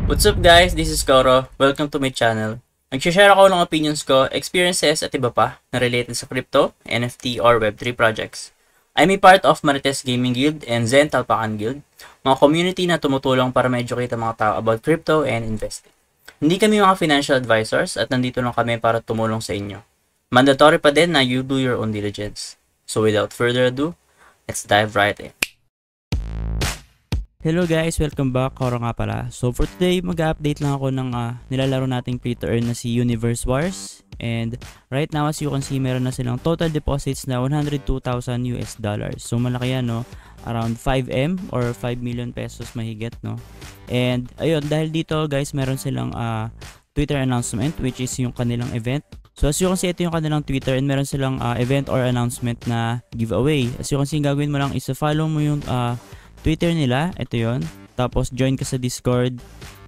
What's up guys? This is Koro. Welcome to my channel. Nag-share ako ng opinions ko, experiences at iba pa na related sa crypto, NFT or Web3 projects. I'm a part of Marites Gaming Guild and Zen Talpakan Guild, mga community na tumutulong para ma-educate ang mga tao about crypto and investing. Hindi kami mga financial advisors at nandito lang kami para tumulong sa inyo. Mandatory pa din na you do your own diligence. So without further ado, let's dive right in. Hello guys, welcome back. Koro nga pala. So for today, mag-update lang ako ng nilalaro nating play to earn na si Universe Wars. And right now, as you can see, meron na silang total deposits na $102,000 US. So malaki yan, no? Around 5M or 5 million pesos mahigit, no? And ayun, dahil dito guys, meron silang Twitter announcement, which is yung kanilang event. So as you can see, ito yung kanilang Twitter and meron silang event or announcement na giveaway. As you can see, gagawin mo lang is follow mo yung Twitter nila, ito yon. Tapos join ka sa Discord,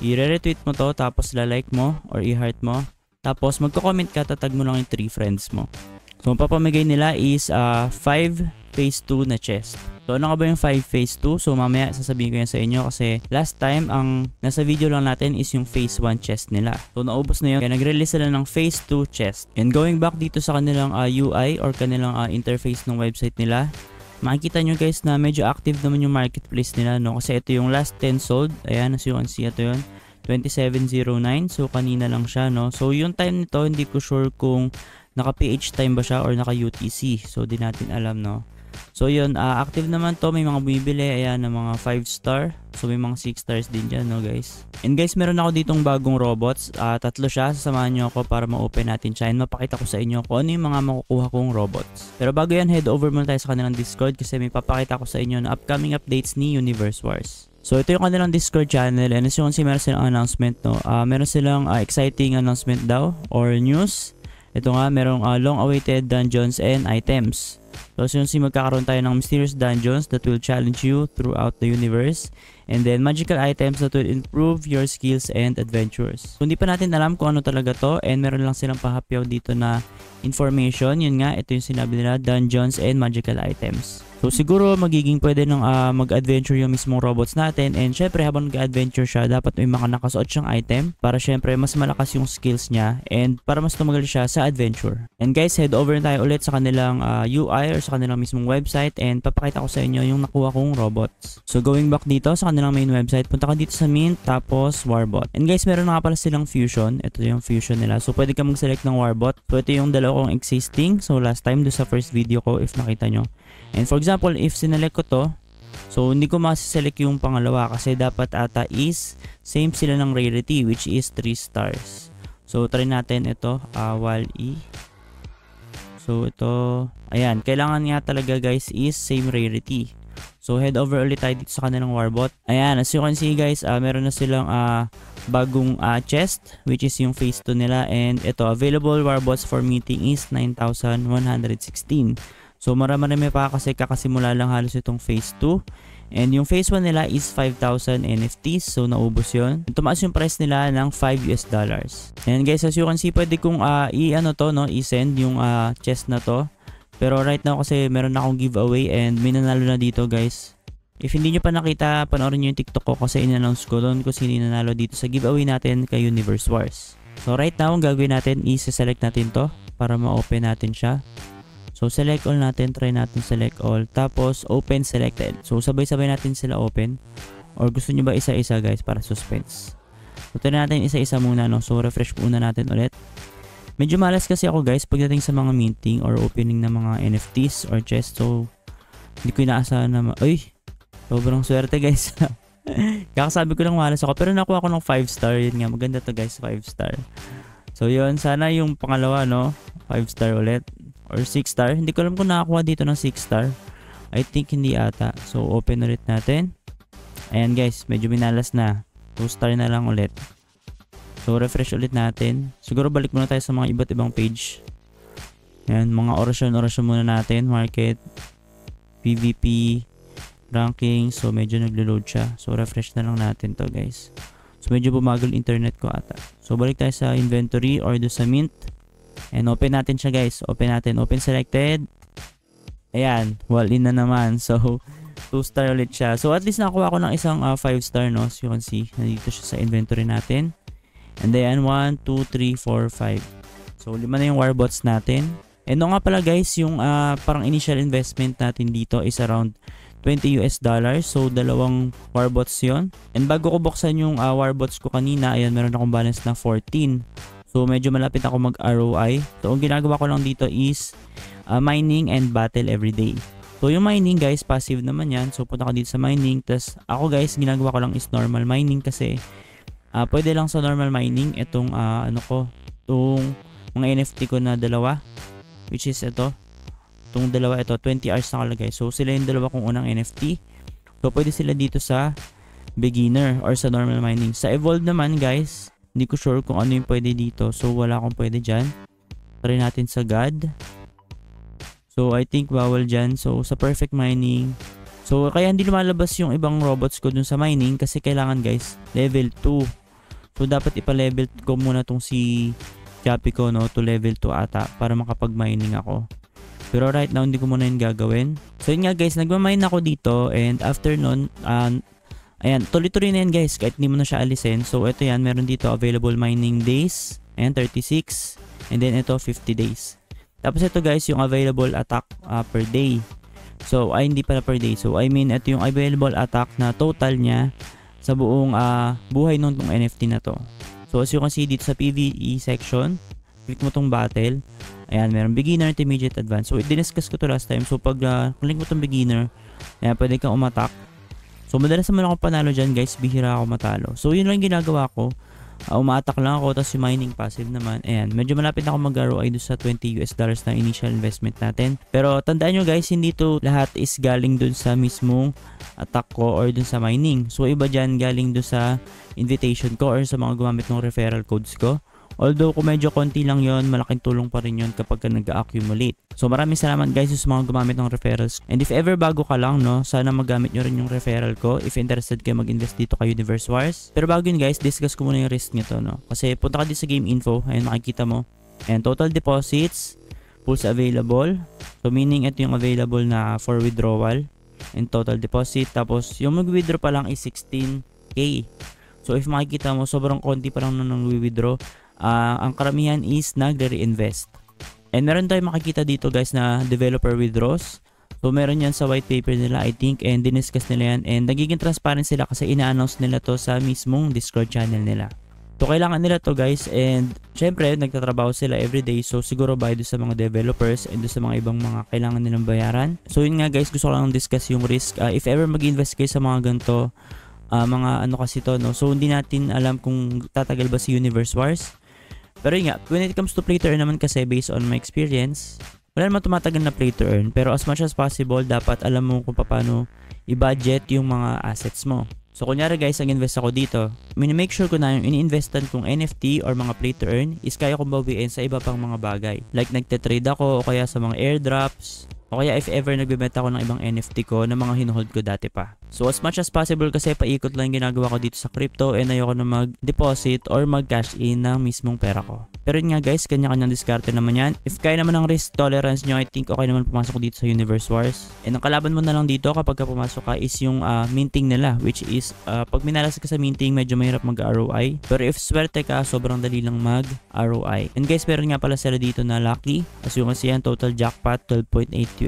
i-retweet mo to, tapos la-like mo or i-heart mo. Tapos magko-comment ka, tatag mo lang yung 3 friends mo. So ang papamigay nila is 5 phase 2 na chest. So ano nga ba yung 5 phase 2? So mamaya sasabihin ko yan sa inyo kasi last time ang nasa video lang natin is yung phase 1 chest nila. So naubos na yun, kaya nag-release sila ng phase 2 chest. And going back dito sa kanilang UI or kanilang interface ng website nila, makikita nyo guys na medyo active naman yung marketplace nila, no? Kasi ito yung last 10 sold. Ayan, as you can see, ito yun. 2709. So, kanina lang siya, no? So, yung time nito, hindi ko sure kung naka-PH time ba siya or naka-UTC. So, di natin alam, no? So, yun. Active naman to. May mga bumibili. Ayan, ng mga 5 star. So, may mga 6 stars din dyan, no guys? And guys, meron ako ditong bagong robots. 3 siya. Sasamahan nyo ako para ma-open natin siya. And mapakita ko sa inyo kung ano yung mga makukuha kong robots. Pero bago yan, head over muna tayo sa kanilang Discord kasi may papakita ko sa inyo na upcoming updates ni Universe Wars. So, ito yung kanilang Discord channel. And as you can see, meron silang announcement, no? Meron silang exciting announcement daw or news. Ito nga, merong long-awaited dungeons and items. So, as you can see, magkakaroon tayo ng mysterious dungeons that will challenge you throughout the universe. And then, magical items that will improve your skills and adventures. So, hindi pa natin alam kung ano talaga to. And meron lang silang pahapyaw dito na information. Yun nga, ito yung sinabi nila, dungeons and magical items. So, siguro magiging pwede nang mag-adventure yung mismong robots natin. And syempre, habang mag-adventure siya, dapat may mga nakasuot siyang item para syempre mas malakas yung skills niya and para mas tumagal siya sa adventure. And guys, head over na tayo ulit sa kanilang UI or sa kanilang mismong website and papakita ko sa inyo yung nakuha kong robots. So, going back dito sa kanilang main website, punta ka dito sa Mint, tapos Warbot. And guys, meron na nga pala silang Fusion. Ito yung Fusion nila. So, pwede ka mag-select ng Warbot. So, ito yung dalawa kong existing. So, last time do sa first video ko if nakita nyo. And for example, if sinelect ko to, so hindi ko masiselect yung pangalawa kasi dapat ata is same sila ng rarity which is 3 stars. So try natin ito, WAL-E. So ito, ayan, kailangan nga talaga guys is same rarity. So head over ulit tayo dito sa kanilang Warbot. Ayan, as you can see guys, meron na silang bagong chest which is yung phase 2 nila and ito, available Warbots for meeting is 9,116. So marami pa kasi kakasimula lang halos itong phase 2. And yung phase 1 nila is 5,000 NFTs. So naubos yun. Tumaas yung price nila ng $5 US. And guys, as you can see, pwede kong i-send yung chest na to. Pero right now kasi meron na akong giveaway and may nanalo na dito guys. If hindi nyo pa nakita, panoorin nyo yung TikTok ko kasi in-announce ko doon kung sino nanalo dito sa giveaway natin kay Universe Wars. So right now, ang gagawin natin is select natin to para ma-open natin siya. So, select all natin. Try natin select all. Tapos, open selected. So, sabay-sabay natin sila open. Or gusto nyo ba isa-isa guys para suspense? So, try natin isa-isa muna, no? So, refresh muna natin ulit. Medyo malas kasi ako guys pagdating sa mga minting or opening ng mga NFTs or chest. So, hindi ko inaasahan na Uy! Sobrang swerte guys. Kakasabi ko lang malas ako. Pero nakuha ko ng 5 star. Yun nga. Maganda to guys. 5 star. So, yun. Sana yung pangalawa, no? 5 star ulit. Or 6 star. Hindi ko alam kung nakakuha dito ng 6 star. I think hindi ata. So, open ulit natin. Ayan guys, medyo minalas na. 2 star na lang ulit. So, refresh ulit natin. Siguro balik muna tayo sa mga iba't ibang page. Ayan, mga orasyon muna natin. Market, PVP, ranking. So, medyo naglo-load siya. So, refresh na lang natin to guys. So, medyo bumagal internet ko ata. So, balik tayo sa inventory or do sa mint. And open natin siya guys. Open natin. Open selected. Ayan. Wall in na naman. So, 2 star ulit siya. So at least nakakuha ko ng isang 5 star, no? So you can see, nandito siya sa inventory natin. And then 1, 2, 3, 4, 5. So 5 na yung warbots natin. And no nga pala guys, yung parang initial investment natin dito is around $20. So 2 warbots yon. And bago ko buksan yung warbots ko kanina, ayan, meron akong balance na 14. So medyo malapit ako mag ROI. So ang ginagawa ko lang dito is mining and battle everyday. So yung mining guys, passive naman yan. So punta ko dito sa mining. Tapos ako guys, ginagawa ko lang is normal mining kasi pwede lang sa normal mining itong itong mga NFT ko na dalawa, which is itong dalawa, 20 hours nakalagay. So sila yung dalawa kong unang NFT. So pwede sila dito sa beginner or sa normal mining. Sa evolve naman guys, hindi ko sure kung ano yung pwede dito. So wala akong pwede dyan. Try natin sa God. So I think bawal dyan. So sa perfect mining, so kaya hindi lumalabas yung ibang robots ko dun sa mining kasi kailangan guys level 2. So dapat ipa-level ko muna tong si Chappy ko, no, to level 2 ata para makapag-mining ako. Pero right now hindi ko muna yun gagawin. So yun nga guys, nagma-mine ako dito and after nun, ayan, tuloy-tuloy na yan guys kahit hindi mo na siya alisin. So ito yan, meron dito available mining days, ayan, 36, and then ito 50 days. Tapos ito guys, yung available attack per day. So hindi pala per day. So I mean, ito yung available attack na total niya sa buong buhay nung NFT na to. So as you can see dito sa PvE section, click mo tong battle. Ayan, meron beginner, intermediate, advanced. So i-discuss ko to last time. So pag click mo tong beginner, ayan, pwede kang umattack. So madalas naman ako panalo dyan guys, bihira ako matalo. So yun lang ginagawa ko. Uma-attack lang ako, tapos yung mining passive naman. Ayan, medyo malapit na ako mag-ROI doon sa $20 na initial investment natin. Pero tandaan nyo guys, hindi to lahat is galing dun sa mismong attack ko or dun sa mining. So iba dyan galing dun sa invitation ko or sa mga gumamit ng referral codes ko. Although kung medyo konti lang yon, malaking tulong pa rin yon kapag ka nag-accumulate. So maraming salamat guys sa mga gumamit ng referrals. And if ever bago ka lang, no, sana magamit nyo rin yung referral ko if interested kayo mag-invest dito kay Universe Wars. Pero bago yun guys, discuss ko muna yung risk nito, no. Kasi punta ka dito sa game info, ayun makikita mo. And total deposits, pools available. So meaning ito yung available na for withdrawal and total deposit. Tapos yung mag-withdraw pa lang is 16k. So if makikita mo, sobrang konti pa lang nang withdraw. Ang karamihan is nagre-reinvest. And meron tayong makikita dito guys na developer withdraws. So meron yan sa white paper nila I think, and diniscuss nila yan, and nagiging transparent sila kasi ina-announce nila to sa mismong Discord channel nila. So kailangan nila to guys, and syempre nagtatrabaho sila everyday, so siguro bayad sa mga developers and sa mga ibang mga kailangan nilang bayaran. So yun nga guys, gusto ko lang discuss yung risk. If ever mag-invest kayo sa mga ganito, mga kasi to, no, so hindi natin alam kung tatagal ba si Universe Wars. Pero yun nga, when it comes to play to earn naman kasi, based on my experience, wala naman tumatagal na play to earn. Pero as much as possible, dapat alam mo kung paano i-budget yung mga assets mo. So kunyari guys, nag-invest ako dito, make sure ko na yung ini-investan kong NFT or mga play to earn is kaya kong bawiin sa iba pang mga bagay. Like nagte-trade ako o kaya sa mga airdrops, o kaya if ever nagbebenta ako ng ibang NFT ko na mga hinuhold ko dati pa. So as much as possible kasi paikot lang ginagawa ko dito sa crypto, and ayoko na mag-deposit or mag-cash in ng mismong pera ko. Pero yun nga guys, kanya-kanyang diskarte naman yan. If kaya naman ng risk tolerance nyo, I think okay naman pumasok dito sa Universe Wars. And ang kalaban mo na lang dito kapag ka pumasok ka is yung minting nila, which is pag minalas ka sa minting, medyo mahirap mag-ROI. Pero if swerte ka, sobrang dali lang mag-ROI. And guys, meron nga pala sila dito na lucky. As you can see yan, total jackpot $12.8.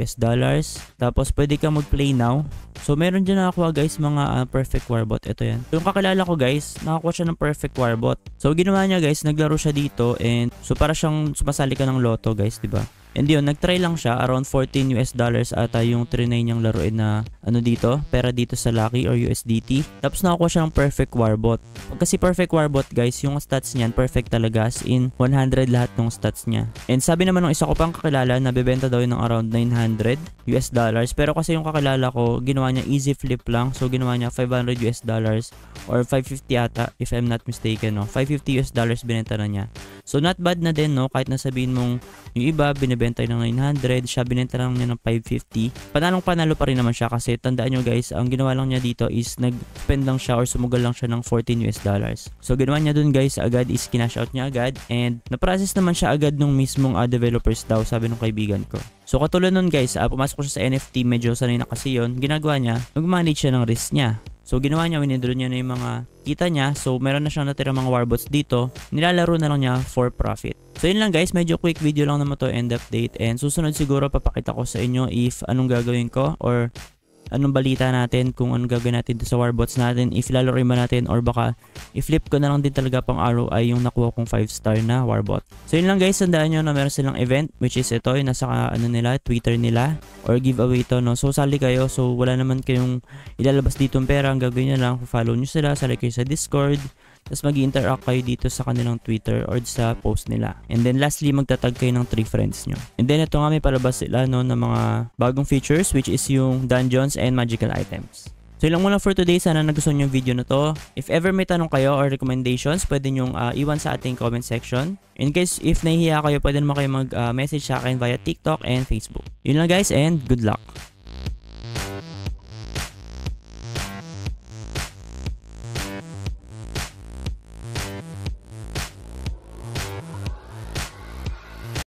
Tapos pwede ka mag-play now. So meron dyan nakakuha guys mga perfect warbot. Ito yan. So yung kakilala ko guys, nakakuha siya ng perfect warbot. So ginawa niya guys, naglaro siya dito, and so para siyang sumasali ka ng loto guys, diba? And yun, nagtry lang siya, around $14 ata yung trinay niyang laruin na dito, pera dito sa Lucky or USDT. Tapos nakakuha siya ng perfect warbot. Kasi perfect warbot guys, yung stats niyan perfect talaga, as in 100 lahat ng stats niya. And sabi naman ng isa ko pang kakilala na bebenta daw yun ng around $900. Pero kasi yung kakilala ko, ginawa niya easy flip lang. So ginawa niya $500 or 550 ata if I'm not mistaken, no. $550 binenta na niya. So not bad na din, no, kahit nasabihin mong yung iba binibenta binibenta ng 900, siya binenta lang niya ng 550. Panalo pa rin naman siya kasi tandaan nyo guys, ang ginawa lang niya dito is nag-spend lang siya or sumugal lang siya ng $14. So ginawa niya dun guys agad is kinash out niya agad, and na-process naman siya agad nung mismong developers daw, sabi ng kaibigan ko. So katulad nun guys, pumasok ko siya sa NFT, medyo sanay na kasi yun. Ginagawa niya, mag-manage siya ng risk niya. So ginawa niya, winidraw niya na yung mga kita niya. So meron na siyang natira mga warbots dito. Nilalaro na lang niya for profit. So yun lang guys, medyo quick video lang naman to, end update. And susunod siguro papakita ko sa inyo if anong gagawin ko or anong balita natin, kung anong gagawin natin sa warbots natin, if lalaroin ba natin or baka i-flip ko na lang din talaga pang ROI yung nakuha kong 5-star na warbot. So yun lang guys, tandaan nyo na meron silang event which is ito, yung nasa nila, Twitter nila or giveaway to, no. So sali kayo, so wala naman kayong ilalabas dito ng pera, ang gagawin nyo lang, follow nyo sila, sali kayo sa Discord, tapos mag-interact kayo dito sa kanilang Twitter or sa post nila. And then lastly, magtatag kayo ng 3 friends nyo. And then ito nga, may palabas sila no, ng mga bagong features which is yung dungeons and magical items. So yun lang muna for today. Sana nagustuhan nyo yung video na to. If ever may tanong kayo or recommendations, pwede nyong iwan sa ating comment section. In case if nahihiya kayo, pwede naman kayo mag-message sa akin via TikTok and Facebook. Yun lang guys, and good luck!